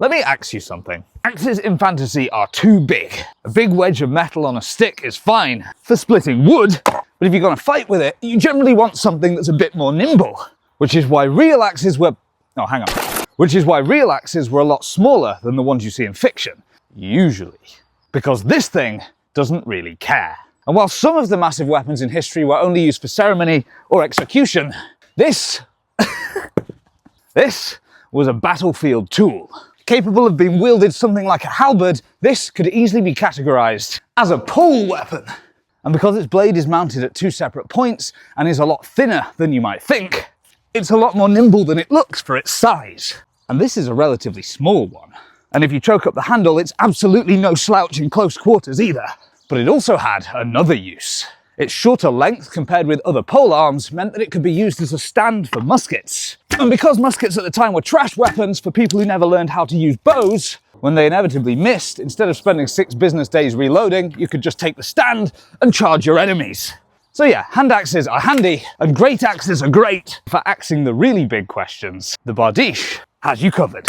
Let me ask you something. Axes in fantasy are too big. A big wedge of metal on a stick is fine for splitting wood, but if you're going to fight with it, you generally want something that's a bit more nimble, which is why real axes were... Oh, hang on. Which is why real axes were a lot smaller than the ones you see in fiction, usually. Because this thing doesn't really care. And while some of the massive weapons in history were only used for ceremony or execution, this was a battlefield tool. Capable of being wielded something like a halberd, this could easily be categorized as a pole weapon. And because its blade is mounted at 2 separate points and is a lot thinner than you might think, it's a lot more nimble than it looks for its size. And this is a relatively small one. And if you choke up the handle, it's absolutely no slouch in close quarters either. But it also had another use. Its shorter length compared with other pole arms meant that it could be used as a stand for muskets. And because muskets at the time were trash weapons for people who never learned how to use bows, when they inevitably missed, instead of spending 6 business days reloading, you could just take the stand and charge your enemies. So yeah, hand axes are handy, and great axes are great for axing the really big questions. The Bardiche has you covered.